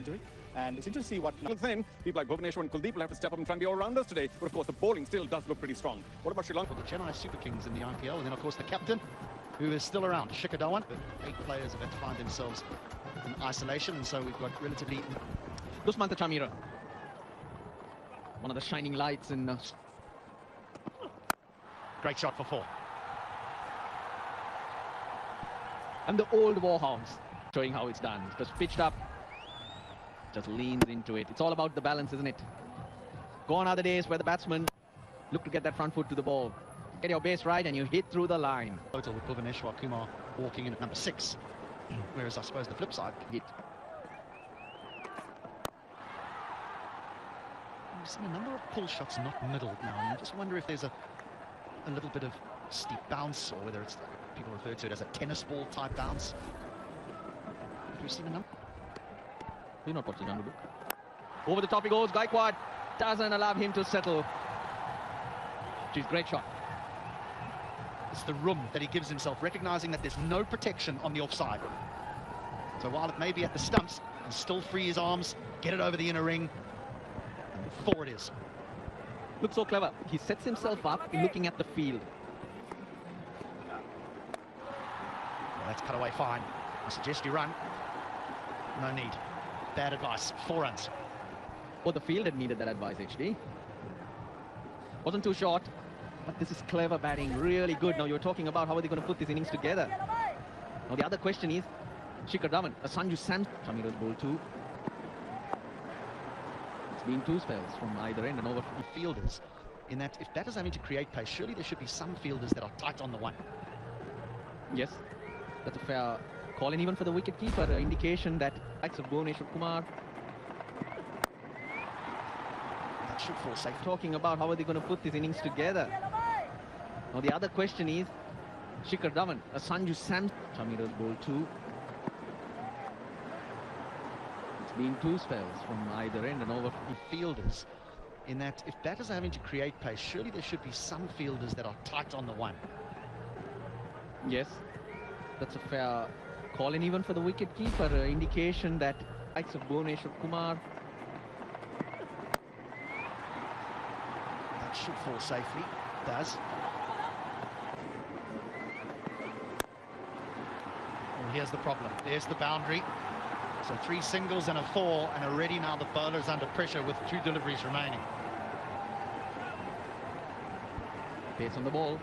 into it. And it's interesting to see what then people like Bhuvaneshwar and Kuldeep will have to step up and try and be all-rounders today. But of course, the bowling still does look pretty strong. What about Sri Lanka? For the Chennai Super Kings in the IPL, and then of course the captain, who is still around, Shikhar Dhawan. 8 players have had to find themselves in isolation, and so we've got relatively... Dusra Chamira, one of the shining lights in... Great shot for 4. And the old Warhounds, showing how it's done. Just pitched up, just leans into it. It's all about the balance, isn't it? Gone are the days where the batsmen look to get that front foot to the ball. Get your base right and you hit through the line. Total with Bhuvaneshwar Kumar walking in at number 6. Whereas I suppose the flip side hit. We've seen a number of pull shots not middle now, and I just wonder if there's a little bit of steep bounce, or whether it's people refer to it as a tennis ball type bounce. Have you seen a number? You're not watching on the book. Over the top he goes. Gaikwad doesn't allow him to settle. Geez, great shot. It's the room that he gives himself, recognizing that there's no protection on the offside. So while it may be at the stumps, he can still free his arms, get it over the inner ring, and 4 it is. Looks so clever. He sets himself up looking at the field. Well, that's cut away fine. I suggest you run. No need. Bad advice. 4 runs. Well, the field had needed that advice, HD. Wasn't too short, but this is clever batting. Really good. Now you're talking about how are they going to put this innings together. Now the other question is, Shikhar Dhawan, Sanju Samson, Chamira's ball 2. It's been 2 spells from either end and over fielders, in that if batters are having to create pace, surely there should be some fielders that are tight on the one. Yes, that's a fair call, and even for the wicket-keeper, an indication that likes of Bhuvaneshwar Kumar. That should fall safe. Talking about how are they going to put this innings together. Now the other question is, Shikhar Dhawan, Sanju Samson, Chamira's ball 2. It's been 2 spells from either end and over fielders, in that if batters are having to create pace, surely there should be some fielders that are tight on the one. Yes, that's a fair call, and even for the wicket-keeper, an indication that likes of Bhuvaneshwar Kumar. That should fall safely. It does. Well, here's the problem. There's the boundary. So 3 singles and a 4, and already now the bowler's under pressure with 2 deliveries remaining. Pace on the ball.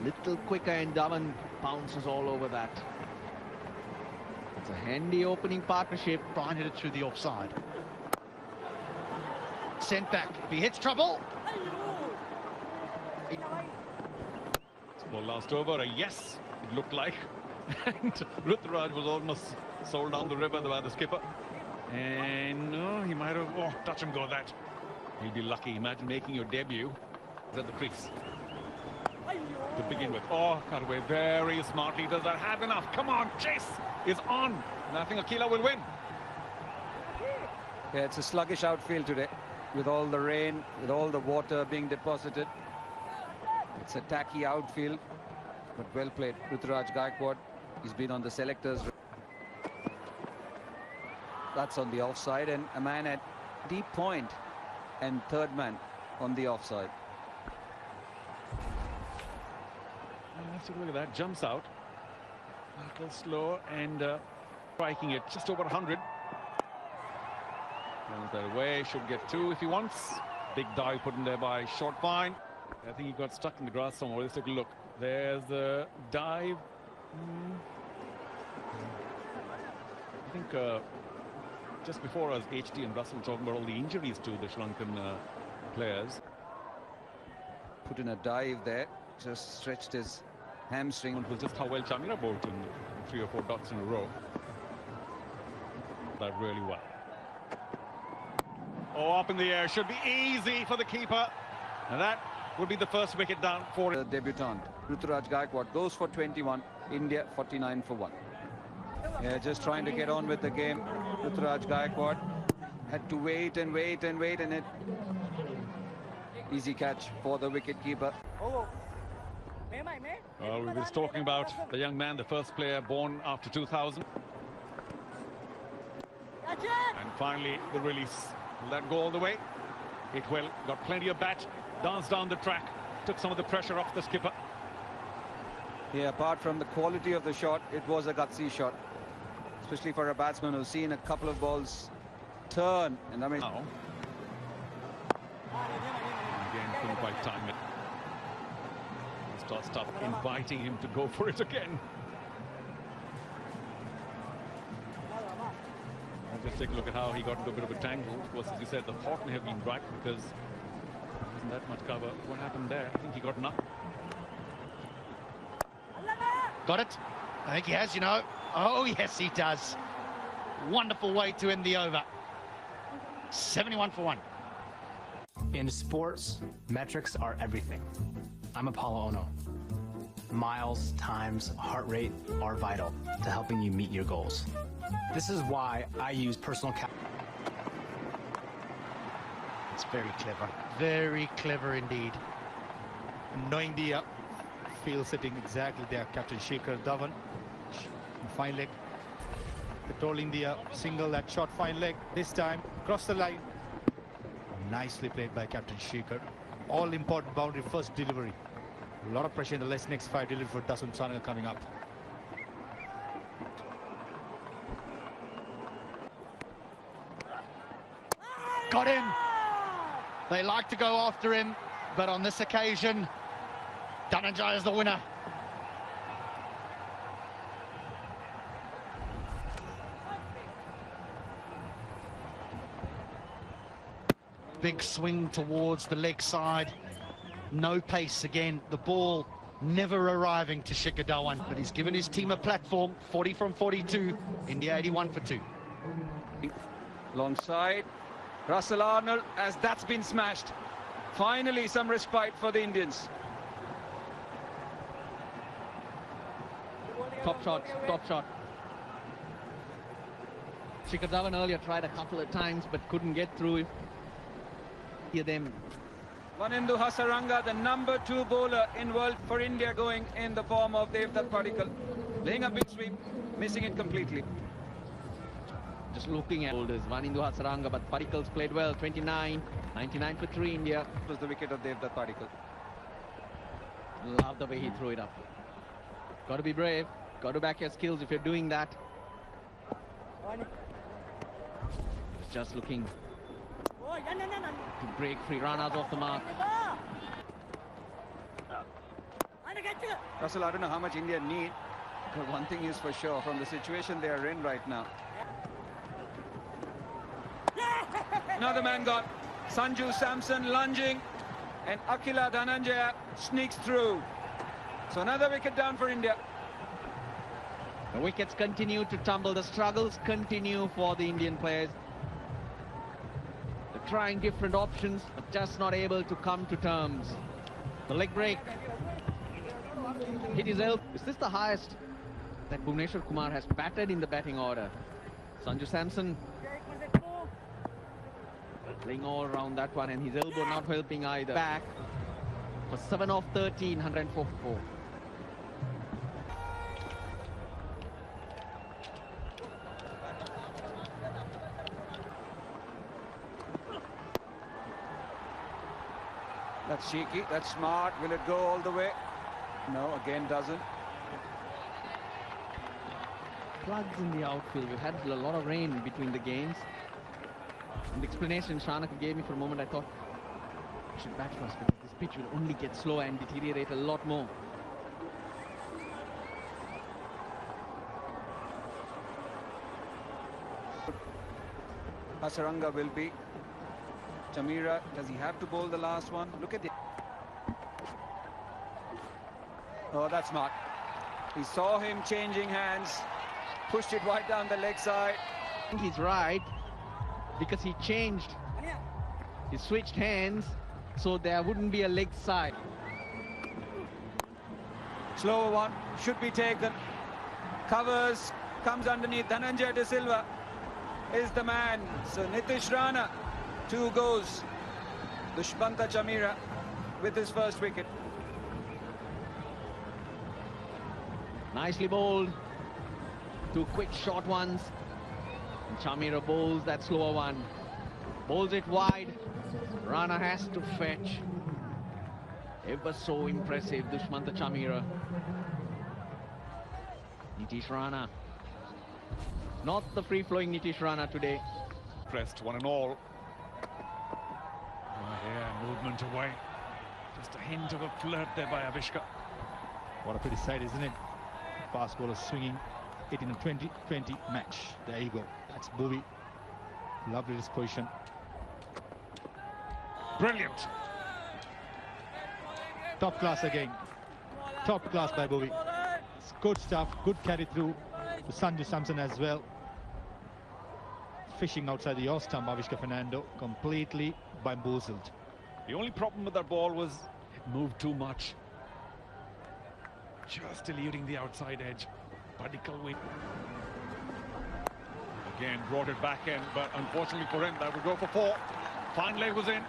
Little quicker, and Dhawan bounces all over that. It's a handy opening partnership. Brian hit it through the offside. Sent back. If he hits trouble. Well, last over, a yes, it looked like. And Ruturaj was almost sold down the river by the skipper. And no, he might have, touch and go that. He'd be lucky. Imagine making your debut at the crease. To begin with. Cut away very smartly. Does that have enough? Come on, chase is on. And I think Akila will win. Yeah, it's a sluggish outfield today, with all the rain, with all the water being deposited. It's a tacky outfield, but well played. Ruturaj Gaikwad, he's been on the selectors. That's on the offside, and a man at deep point and third man on the offside. Let's take a look at that. Jumps out. A little slow and striking it just over 100. Runs that away. Should get 2 if he wants. Big dive put in there by Short Fine. I think he got stuck in the grass somewhere. Let's take a look. There's the dive. I think just before us, HD and Russell talking about all the injuries to the Sri Lankan players. Put in a dive there. Just stretched his hamstring. It was just how well Chamira bowled in 3 or 4 dots in a row. That really well. Up in the air, should be easy for the keeper. And that would be the first wicket down for the debutant. Ruturaj Gaikwad goes for 21. India 49 for 1. Yeah, just trying to get on with the game. Ruturaj Gaikwad had to wait and wait and wait, and it easy catch for the wicket-keeper. Well, we were just talking about the young man, the first player born after 2000. And finally, the release. Will that go all the way? It will. Got plenty of bat. Danced down the track. Took some of the pressure off the skipper. Yeah, apart from the quality of the shot, it was a gutsy shot. Especially for a batsman who's seen a couple of balls turn. And I mean... Now. Again, couldn't quite time it. Stop inviting him to go for it again. Just take a look at how he got into a bit of a tangle. Of course, as you said, the thought may have been right because there wasn't that much cover. What happened there? I think he got enough. Got it? I think he has, you know. Oh, yes, he does. Wonderful way to end the over. 71 for 1. In sports, metrics are everything. I'm Apollo Ono. Miles, times, heart rate are vital to helping you meet your goals. This is why I use personal It's very clever. Very clever indeed. Knowing the field sitting exactly there, Captain Shekhar Dhawan. Fine leg. Controlling the single, that shot fine leg. This time, cross the line. Nicely played by Captain Shekhar. All important boundary first delivery. A lot of pressure in the next 5 delivery for Dasun Sanil coming up. Got him. They like to go after him, but on this occasion, Dhananjaya is the winner. Big swing towards the leg side. No pace again. The ball never arriving to Shekhar Dhawan, but he's given his team a platform. 40 from 42. India 81 for 2. Long side. Russell Arnold, as that's been smashed. Finally, some respite for the Indians. Top shot, top shot. Shekhar Dhawan earlier tried a couple of times but couldn't get through. Hear them. Vanindu Hasaranga, the number 2 bowler in world for India, going in the form of Devdutt Padikkal. Laying a big sweep, missing it completely. Just looking at holders, Vanindu Hasaranga, but Padikkal's played well. 29, 99 for 3 India. It was the wicket of Devdutt Padikkal. Love the way he threw it up. Got to be brave. Got to back your skills if you're doing that. Just looking to break free runners off the mark. Russell, I don't know how much India need, but one thing is for sure, from the situation they are in right now. Another man gone. Sanju Samson lunging, and Akila Dhananjaya sneaks through. So another wicket down for India. The wickets continue to tumble. The struggles continue for the Indian players. They're trying different options, but just not able to come to terms. The leg break. Hit his elbow. Is this the highest that Bhuvneshwar Kumar has batted in the batting order? Sanju Samson playing all around that one, and his elbow not helping either. Back for 7 off 13, 104 for 4. That's cheeky, that's smart. Will it go all the way? No, again doesn't. Floods in the outfield. We've had a lot of rain between the games. And the explanation Shanaka gave me for a moment, I thought I should bat first because this pitch will only get slower and deteriorate a lot more. Hasaranga will be. Chamira, does he have to bowl the last one? Look at it. Oh, that's smart. He saw him changing hands, pushed it right down the leg side. I think he's right because he changed. He switched hands so there wouldn't be a leg side. Slower one, should be taken. Covers, comes underneath. Dhananjaya De Silva is the man. So Nitish Rana, 2 goes. Dushmanta Chamira with his first wicket. Nicely bowled. 2 quick short ones. Chamira bowls that slower one. Bowls it wide. Rana has to fetch. Ever so impressive, Dushmantha Chamira. Nitish Rana. Not the free-flowing Nitish Rana today. Pressed one and all. Oh, yeah, movement away. Just a hint of a flirt there by Avishka. What a pretty sight, isn't it? Fast bowler swinging it in a 20-20 match. There you go. That's Bhuvi. Lovely disposition. Brilliant. Top class again. Top class by Bhuvi. It's good stuff. Good carry through to Sanju Samson as well. Fishing outside the off stump, Avishka Fernando completely bamboozled. The only problem with that ball was it moved too much. Just eluding the outside edge. Padikal wing. Again, brought it back in, but unfortunately for him, that would go for 4. Fine leg was in.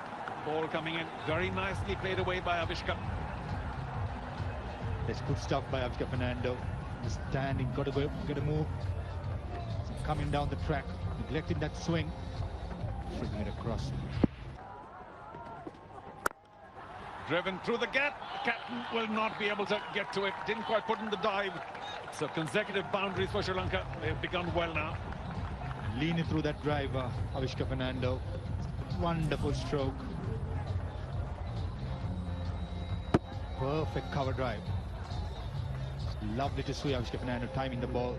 Ball coming in. Very nicely played away by Avishka. That's good stuff by Avishka Fernando. Just standing, got to go, got to move. Coming down the track, neglecting that swing. Flipping it across. Driven through the gap. The captain will not be able to get to it. Didn't quite put in the dive. So consecutive boundaries for Sri Lanka. They've begun well now. Leaning through that drive, Avishka Fernando. Wonderful stroke. Perfect cover drive. Lovely to see Avishka Fernando timing the ball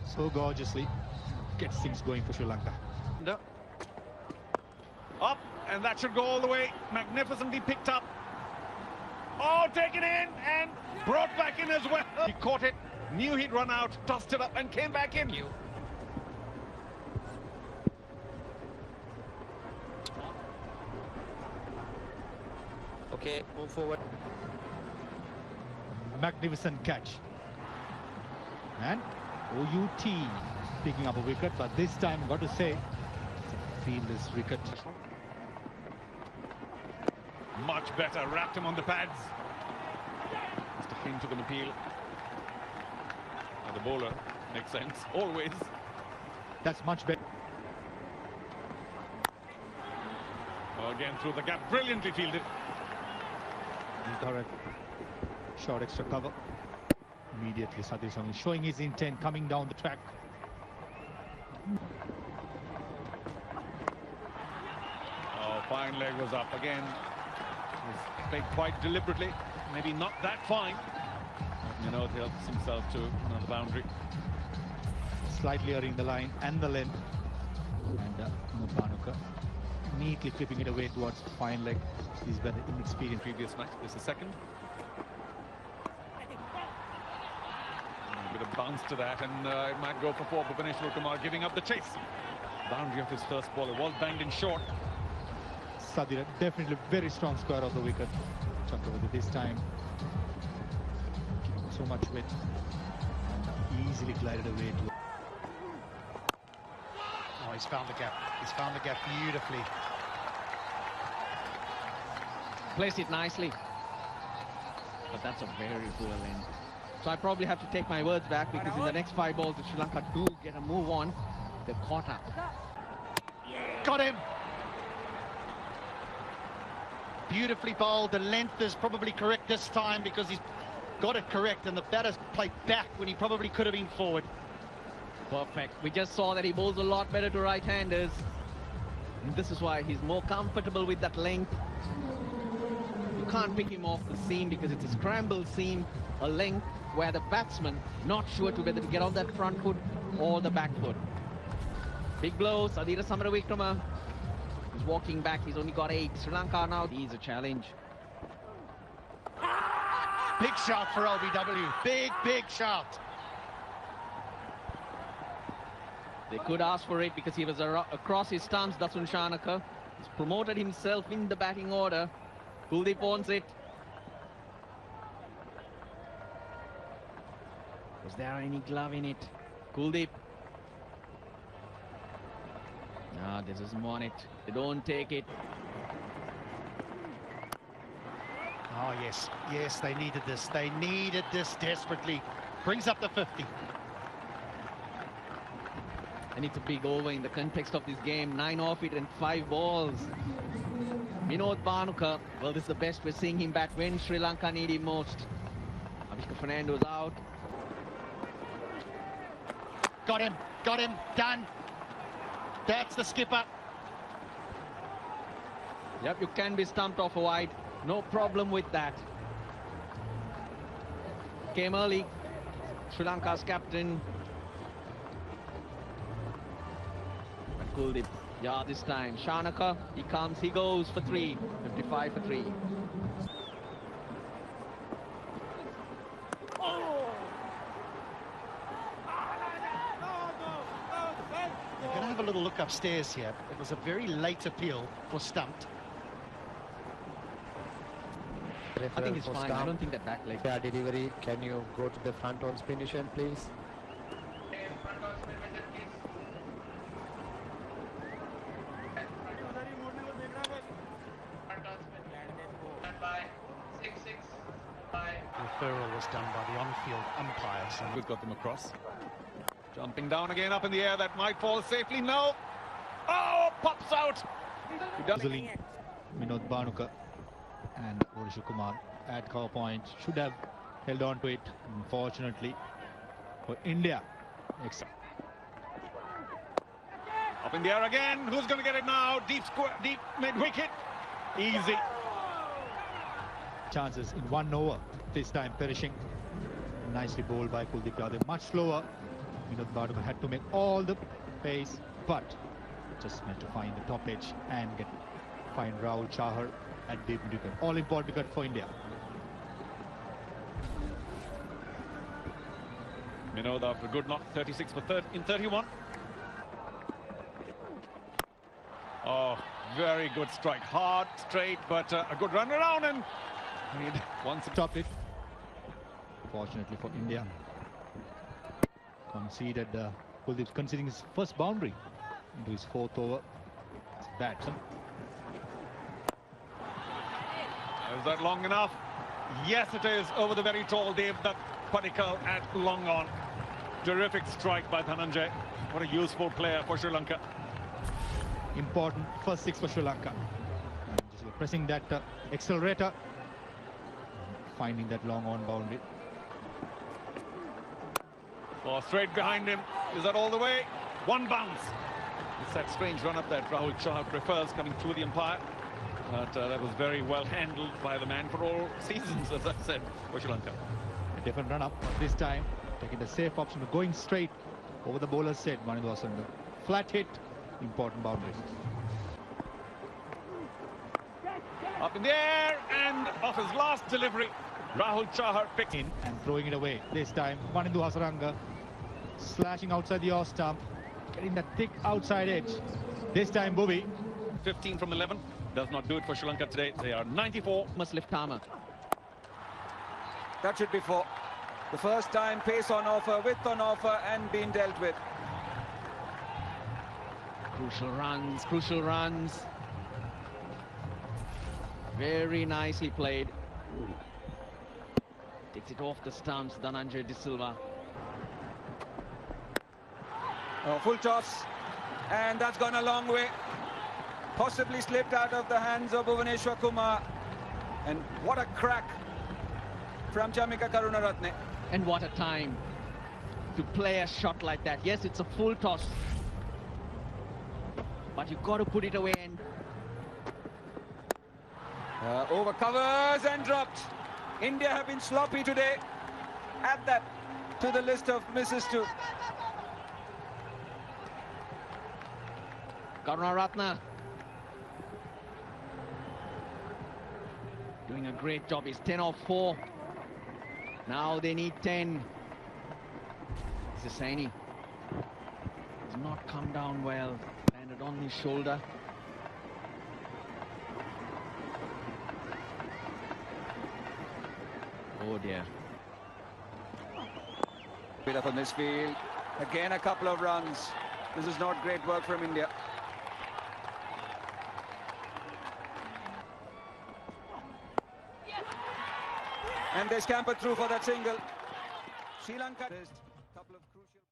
so gorgeously. Gets things going for Sri Lanka. Up, and that should go all the way. Magnificently picked up. Oh, taken in and brought back in as well. He caught it, knew he'd run out, tossed it up and came back in. Okay, move forward. Magnificent catch. And OUT picking up a wicket, but this time, got to say, feel this wicket. Much better, wrapped him on the pads. Just a hint of an appeal. And the bowler makes sense, always. That's much better. Oh, again through the gap, brilliantly fielded. Correct. Short extra cover. Immediately Satish Samson showing his intent, coming down the track. Oh, fine leg was up again. Was played quite deliberately. Maybe not that fine. You know, he helps himself to another boundary. Slightly erring the line and the length. And Mubanuka neatly flipping it away towards fine leg. He's been inexperienced. Previous match, this is second. A bit of bounce to that, and it might go for 4. Bhuvaneshwar Kumar giving up the chase. Boundary of his first ball. It was banged in short. Sadira, definitely very strong square of the wicket. Chakravarti this time. Giving so much width. And easily glided away to. Oh, he's found the gap. He's found the gap beautifully. Placed it nicely. But that's a very poor length. So I probably have to take my words back, because in the next 5 balls, if Sri Lanka do get a move on, they're caught up. Got him! Beautifully bowled. The length is probably correct this time, because he's got it correct, and the batter's played back when he probably could have been forward. Perfect. We just saw that he bowls a lot better to right-handers. And this is why he's more comfortable with that length. You can't pick him off the seam, because it's a scramble seam, a length where the batsman not sure to whether to get on that front foot or the back foot. Big blow, Sadira Samaravikrama. He's walking back, he's only got 8. Sri Lanka now, he's a challenge. Big shout for LBW. Big, big shout. They could ask for it because he was across his stumps, Dasun Shanaka. He's promoted himself in the batting order. Kuldeep wants it. Was there any glove in it? Kuldeep. No, this doesn't want it. They don't take it. Oh, yes. Yes, they needed this. They needed this desperately. Brings up the 50. And it's a big over in the context of this game. 9 off it and 5 balls. Vinod Bhanuka, well, this is the best we're seeing him bat when Sri Lanka need him most. Avishka Fernando's out. Got him, done. That's the skipper. Yep, you can be stumped off a wide. No problem with that. Came early. Sri Lanka's captain. And Kuldeep. Yeah, this time. Shanaka, he comes, he goes for 3. 55 for 3. We're going to have a little look upstairs here. It was a very late appeal for stumped. I think it's fine. I don't think that back leg. Fair delivery. Can you go to the front on spin decision, please? Referral was done by the on-field umpires. We've got them across. Jumping down again up in the air. That might fall safely. No. Oh, pops out. He does. Easily, Vinod Bhanuka and Bhuvaneswar Kumar at cover point should have held on to it. Unfortunately for India. Up in the air again. Who's going to get it now? Deep square, deep mid wicket. Easy. Chances in 1 over. This time perishing. Nicely bowled by Kuldeep Yadav. Much slower. Vinod Bhanuka had to make all the pace, but just meant to find the top edge and find Rahul Chahar at deep wicket. All important wicket for India. Vinod after a good knock, 36 for 31. Oh, very good strike. Hard, straight, but a good run around and once it Stopped it. Fortunately for India. Conceded Kuldeep conceding his first boundary into his 4th over. It's batsman. Is that long enough? Yes, it is. Over the very tall Dev Padikkal at long on. Terrific strike by Dhananjay. What a useful player for Sri Lanka. Important first 6 for Sri Lanka. And just pressing that accelerator. Finding that long on boundary. Oh, straight behind him. Is that all the way? One bounce. It's that strange run up that Rahul Chahar prefers coming through the umpire. But that was very well handled by the man for all seasons, as I said, for Sri Lanka. A different run up this time. Taking the safe option of going straight over the bowler's head. One was on the flat hit. Important boundary. Up in the air and off his last delivery, Rahul Chahar picked In and throwing it away. This time, Wanindu Hasaranga slashing outside the off stump, getting that thick outside edge. This time, Bhuvi. 15 from 11. Does not do it for Sri Lanka today. They are 94. Must lift armour. That should be 4. The first time pace on offer, width on offer and being dealt with. Crucial runs, crucial runs. Very nicely played. Takes it off the stumps, Dhananjay De Silva. Oh, full toss, and that's gone a long way. Possibly slipped out of the hands of Bhuvaneswar Kumar. And what a crack from Jamika Karunaratne. And what a time to play a shot like that. Yes, it's a full toss, but you've got to put it away. And over covers and dropped. India have been sloppy today. Add that to the list of misses too. Karunaratne doing a great job. He's 10 off 4. Now they need 10. Zasaini has not come down well. Landed on his shoulder. Oh dear. Bit of a misfield. Again a couple of runs. This is not great work from India. And they scampered through for that single. Sri Lanka.